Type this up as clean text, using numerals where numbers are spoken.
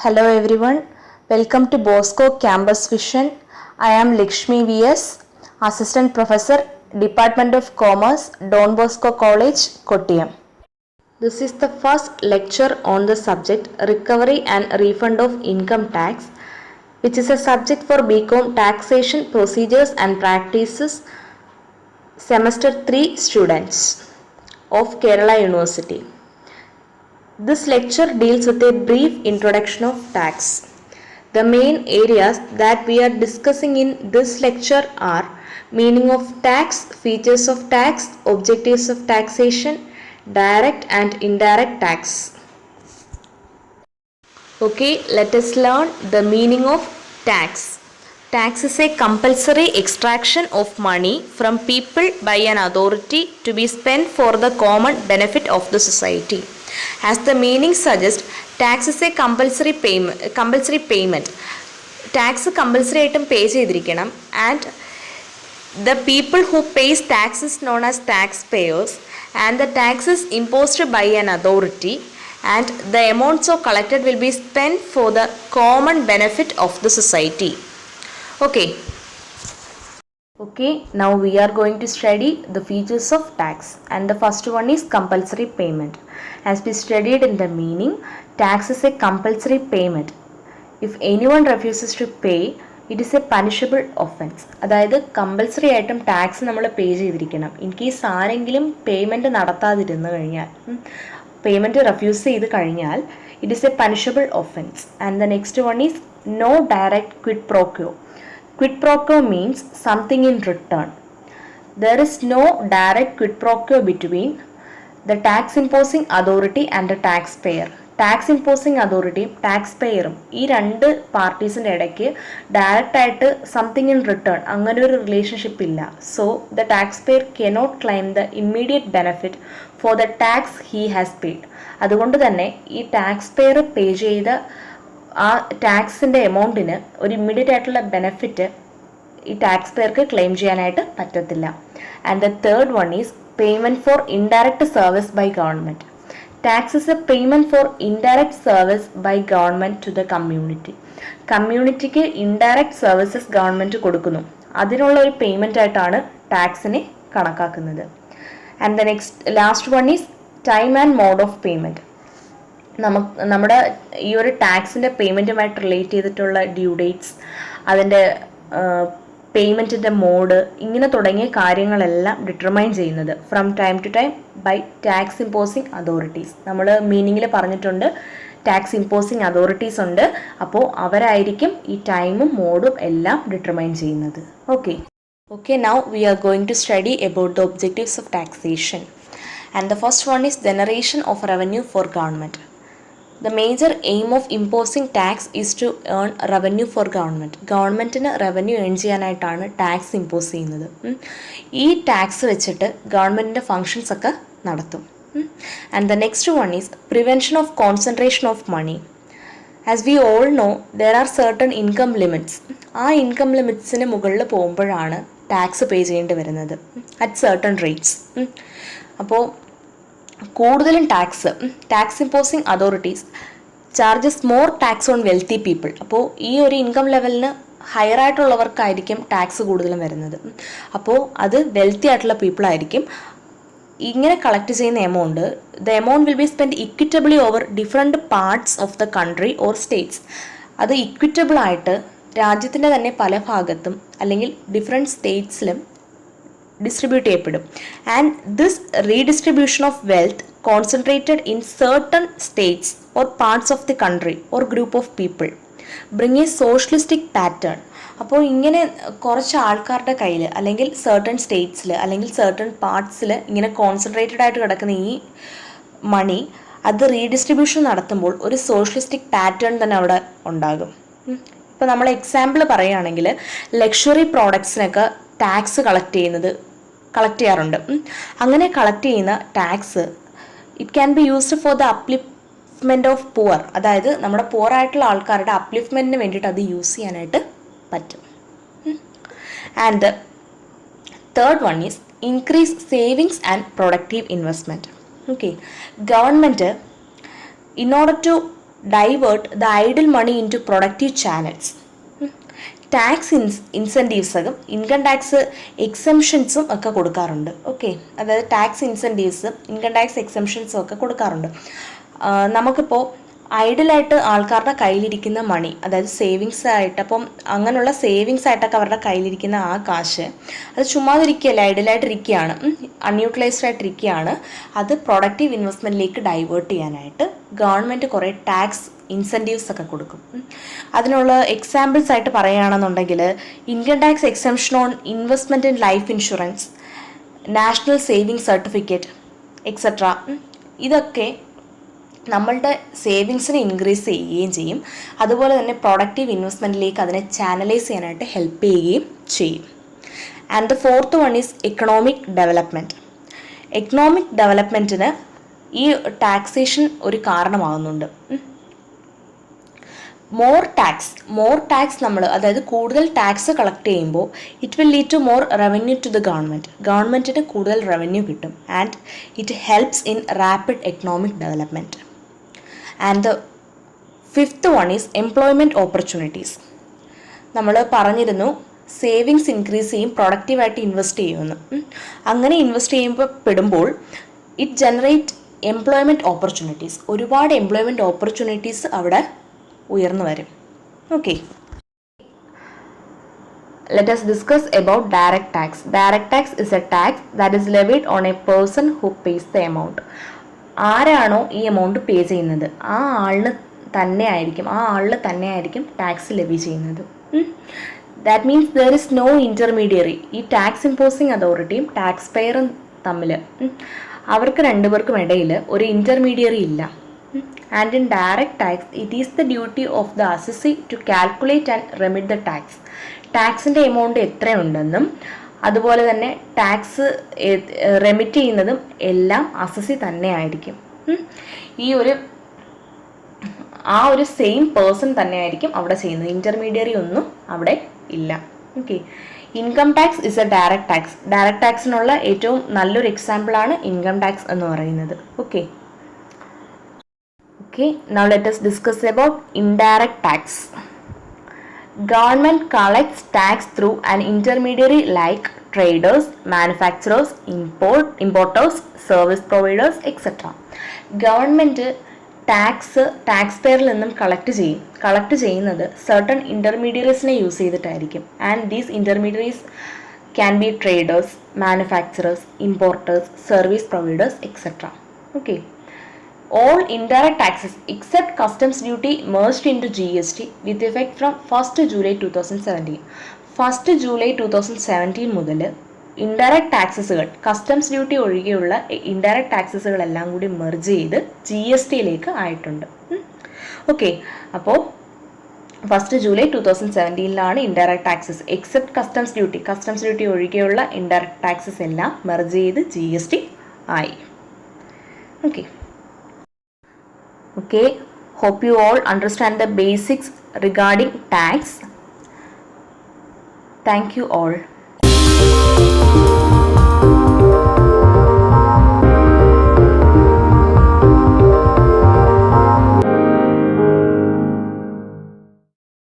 Hello everyone, welcome to Bosco Campus Vision. I am Lakshmi VS, Assistant Professor, Department of Commerce, Don Bosco College, Kottayam. This is the first lecture on the subject Recovery and Refund of Income Tax, which is a subject for BCom Taxation Procedures and Practices, Semester 3 students of Kerala University. This lecture deals with a brief introduction of tax. The main areas that we are discussing in this lecture are meaning of tax, features of tax, objectives of taxation, direct and indirect tax. Okay, let us learn the meaning of tax. Tax is a compulsory extraction of money from people by an authority to be spent for the common benefit of the society. As the meaning suggests, tax is a compulsory payment. Tax compulsory item pay ചെയ്തിരിക്കണം and the people who pays tax is known as taxpayers and the tax is imposed by an authority and the amounts so collected will be spent for the common benefit of the society. Okay, now we are going to study the features of tax and the first one is compulsory payment. As we studied in the meaning, tax is a compulsory payment. If anyone refuses to pay, it is a punishable offense. അതായത് compulsory ആയിട്ടും tax നമ്മൾ pay ചെയ്തിരിക്കണം. In case ആരെങ്കിലും payment നടത്താതിരുന്നു കഴിഞ്ഞാൽ, payment refuse ചെയ്ത് കഴിഞ്ഞാൽ, it is a punishable offence. And the next one is no direct quid pro quo. Quid pro quo means something in return. There is no direct quid pro quo between the tax imposing authority and the taxpayer. Tax imposing അതോറിറ്റിയും tax പേയറും ഈ രണ്ട് പാർട്ടീസിൻ്റെ ഇടയ്ക്ക് direct ആയിട്ട് something in return അങ്ങനെ ഒരു relationship ഇല്ല. So the tax pair cannot claim the immediate benefit for the tax he has paid. അതുകൊണ്ട് തന്നെ ഈ ടാക്സ് പെയർ പേ ചെയ്ത ആ ടാക്സിൻ്റെ എമൗണ്ടിന് ഒരു ഇമ്മീഡിയറ്റ് ആയിട്ടുള്ള ബെനിഫിറ്റ് ഈ ടാക്സ് പെയർക്ക് ക്ലെയിം ചെയ്യാനായിട്ട് പറ്റത്തില്ല. And the third one is payment for indirect service by government. Tax is a payment for indirect service by government to the community. കമ്മ്യൂണിറ്റിക്ക് ഇൻഡയറക്റ്റ് സർവീസസ് ഗവൺമെൻറ് കൊടുക്കുന്നു, അതിനുള്ള ഒരു പേയ്മെൻ്റ് ആയിട്ടാണ് ടാക്സിനെ കണക്കാക്കുന്നത്. And the last one is time and mode of payment. നമ്മുടെ ഈ ഒരു ടാക്സിൻ്റെ പേയ്മെൻറ്റുമായിട്ട് റിലേറ്റ് ചെയ്തിട്ടുള്ള ഡ്യൂ ഡേറ്റ്സ്, അതിൻ്റെ പേയ്മെൻറ്റിൻ്റെ മോഡ്, ഇങ്ങനെ തുടങ്ങിയ കാര്യങ്ങളെല്ലാം ഡിറ്റർമൈൻ ചെയ്യുന്നത് from time to time by tax imposing authorities. നമ്മൾ മീനിങ്ങിൽ പറഞ്ഞിട്ടുണ്ട് ടാക്സ് ഇമ്പോസിങ് അതോറിറ്റീസ് ഉണ്ട്, അപ്പോൾ അവരായിരിക്കും ഈ ടൈമും മോഡും എല്ലാം ഡിറ്റർമൈൻ ചെയ്യുന്നത്. Okay, now we are going to study about the objectives of taxation. And the first one is generation of revenue for government. The major aim of imposing tax is to earn revenue for government. ഗവൺമെൻറ്റിന് revenue earn ചെയ്യാനായിട്ടാണ് tax impose ചെയ്യുന്നത്. ഈ tax വെച്ചിട്ട് ഗവൺമെൻറ്റിൻ്റെ functions ഒക്കെ നടത്തും. And the next one is prevention of concentration of money. As we all know there are certain income limits. ആ income ലിമിറ്റ്സിന് മുകളിൽ പോകുമ്പോഴാണ് ടാക്സ് പേ ചെയ്യേണ്ടി വരുന്നത് അറ്റ് സർട്ടൺ റേറ്റ്സ്. അപ്പോൾ കൂടുതലും tax imposing authorities charges more tax on wealthy people. അപ്പോൾ ഈ ഒരു ഇൻകം ലെവലിന് ഹയർ ആയിട്ടുള്ളവർക്കായിരിക്കും ടാക്സ് കൂടുതലും വരുന്നത്. അപ്പോൾ അത് വെൽത്തി ആയിട്ടുള്ള പീപ്പിൾ ആയിരിക്കും. ഇങ്ങനെ കളക്ട് ചെയ്യുന്ന amount, the amount will be spend equitably over different parts of the country or states. അത് ഇക്വിറ്റബിൾ ആയിട്ട് രാജ്യത്തിൻ്റെ തന്നെ പല ഭാഗത്തും അല്ലെങ്കിൽ ഡിഫറെൻറ്റ് സ്റ്റേറ്റ്സിലും ഡിസ്ട്രിബ്യൂട്ട് ചെയ്യപ്പെടും. And this redistribution of wealth concentrated in certain states or parts of the country or group of people bring a socialistic pattern. അപ്പോൾ ഇങ്ങനെ കുറച്ച് ആൾക്കാരുടെ കയ്യിൽ അല്ലെങ്കിൽ സർട്ടൺ സ്റ്റേറ്റ്സിൽ അല്ലെങ്കിൽ സർട്ടൺ പാർട്സിൽ ഇങ്ങനെ കോൺസെൻട്രേറ്റഡ് ആയിട്ട് കിടക്കുന്ന ഈ മണി അത് റീഡിസ്ട്രിബ്യൂഷൻ നടത്തുമ്പോൾ ഒരു സോഷ്യലിസ്റ്റിക് പാറ്റേൺ തന്നെ അവിടെ ഉണ്ടാകും. ഇപ്പോൾ നമ്മൾ എക്സാമ്പിൾ പറയുകയാണെങ്കിൽ ലക്ഷറി പ്രോഡക്ട്സിനൊക്കെ ടാക്സ് കളക്ട് ചെയ്യാറുണ്ട്. അങ്ങനെ കളക്ട് ചെയ്യുന്ന tax it can be used for the upliftment of poor. അതായത് നമ്മുടെ പുവർ ആയിട്ടുള്ള ആൾക്കാരുടെ അപ്ലിഫ്റ്റ്മെൻറ്റിന് വേണ്ടിയിട്ട് അത് യൂസ് ചെയ്യാനായിട്ട് പറ്റും. And the third one is increase savings and productive investment. Government in order to divert the idle money into productive channels. Tax ഇൻസെൻറ്റീവ്സും income tax എക്സംഷൻസും ഒക്കെ കൊടുക്കാറുണ്ട്. ഓക്കെ, അതായത് ടാക്സ് ഇൻസെൻറ്റീവ്സും ഇൻകം ടാക്സ് എക്സംഷൻസും ഒക്കെ കൊടുക്കാറുണ്ട്. നമുക്കിപ്പോൾ ഐഡിയലായിട്ട് ആൾക്കാരുടെ കയ്യിലിരിക്കുന്ന മണി, അതായത് സേവിങ്സ് ആയിട്ട്, അപ്പം അങ്ങനെയുള്ള സേവിങ്സ് ആയിട്ടൊക്കെ അവരുടെ കയ്യിലിരിക്കുന്ന ആ കാശ് അത് ചുമ്മാതിരിക്കുകയല്ല, ഐഡിയലായിട്ടിരിക്കുകയാണ്, അൺയൂട്ടിലൈസ്ഡ് ആയിട്ടിരിക്കുകയാണ്. അത് പ്രൊഡക്റ്റീവ് ഇൻവെസ്റ്റ്മെൻറ്റിലേക്ക് ഡൈവേർട്ട് ചെയ്യാനായിട്ട് ഗവൺമെൻറ് കുറേ ടാക്സ് ഇൻസെൻറ്റീവ്സ് ഒക്കെ കൊടുക്കും. അതിനുള്ള എക്സാമ്പിൾസ് ആയിട്ട് പറയുകയാണെന്നുണ്ടെങ്കിൽ income tax exemption on investment in life insurance, national saving certificate etcetera. ഇതൊക്കെ നമ്മളുടെ സേവിങ്സിനെ ഇൻക്രീസ് ചെയ്യുകയും ചെയ്യും. അതുപോലെ തന്നെ പ്രൊഡക്റ്റീവ് ഇൻവെസ്റ്റ്മെൻറ്റിലേക്ക് അതിനെ ചാനലൈസ് ചെയ്യാനായിട്ട് ഹെൽപ്പ് ചെയ്യുകയും ചെയ്യും. And the fourth one is economic development. Economic ഡെവലപ്മെൻറ്റിന് ഈ ടാക്സേഷൻ ഒരു കാരണമാകുന്നുണ്ട്. മോർ ടാക്സ് നമ്മൾ, അതായത് കൂടുതൽ ടാക്സ് കളക്ട് ചെയ്യുമ്പോൾ it will lead to more revenue to the ഗവൺമെൻറ്റിന് കൂടുതൽ റവന്യൂ കിട്ടും. And it helps in rapid economic development. And the fifth one is employment opportunities. നമ്മൾ പറഞ്ഞിരുന്നു സേവിങ്സ് ഇൻക്രീസ് ചെയ്യും, പ്രൊഡക്റ്റീവായിട്ട് ഇൻവെസ്റ്റ് ചെയ്യുമെന്ന്. അങ്ങനെ ഇൻവെസ്റ്റ് പെടുമ്പോൾ ഇറ്റ് ജനറേറ്റ് എംപ്ലോയ്മെൻറ്റ് ഓപ്പർച്യൂണിറ്റീസ്. ഒരുപാട് എംപ്ലോയ്മെൻറ്റ് ഓപ്പർച്യൂണിറ്റീസ് അവിടെ ഉയർന്നു വരും. Okay, let us discuss about direct tax. Direct tax is a tax that is levied on a person who pays the amount. ആരാണോ ഈ എമൗണ്ട് പേ ചെയ്യുന്നത് ആ ആളിന് തന്നെയായിരിക്കും ടാക്സ് ലെവി ചെയ്യുന്നത്. That means there is no intermediary. ഈ tax imposing അതോറിറ്റിയും tax പെയറും തമ്മിൽ അവർക്ക് രണ്ടുപേർക്കും ഇടയിൽ ഒരു ഇൻ്റർമീഡിയറി ഇല്ല. And in direct tax it is the duty of the assessee to calculate and remit the tax. ടാക്സിൻ്റെ എമൗണ്ട് എത്രയുണ്ടെന്നും അതുപോലെ തന്നെ ടാക്സ് റെമിറ്റ് ചെയ്യുന്നതും എല്ലാം അസസി തന്നെ ആയിരിക്കും. ആ ഒരു സെയിം പേഴ്സൺ തന്നെ ആയിരിക്കും അവിടെ ചെയ്യുന്നത്. ഇൻ്റർമീഡിയറി ഒന്നും അവിടെ ഇല്ല. Okay, income tax is a direct tax. Direct ടാക്സിനുള്ള ഏറ്റവും നല്ലൊരു എക്സാമ്പിളാണ് ഇൻകം ടാക്സ് എന്ന് പറയുന്നത്. Okay, now let us discuss about indirect tax. Government collects tax through an intermediary like traders, manufacturers, importers, service providers, etc. Government tax പെയറിൽ നിന്നും collect ചെയ്യുന്നത് certain ഇൻ്റർമീഡിയറീസിനെ യൂസ് ചെയ്തിട്ടായിരിക്കും. And these intermediaries can be traders, manufacturers, importers, service providers etcetera. Okay, all indirect taxes except customs duty merged into GST with effect from 1st July 2017. 1st July 2017 മുതൽ indirect ടാക്സസുകൾ, customs duty ഒഴികെയുള്ള indirect ടാക്സസുകളെല്ലാം കൂടി merge ചെയ്ത് GSTയിലേക്ക് ആയിട്ടുണ്ട്. Okay, അപ്പോൾ 1st July 2017 indirect taxes except customs duty ഒഴികെയുള്ള indirect taxes എല്ലാം merge ചെയ്ത് GST ആയി. Okay, hope you all understand the basics regarding tax. Thank you all.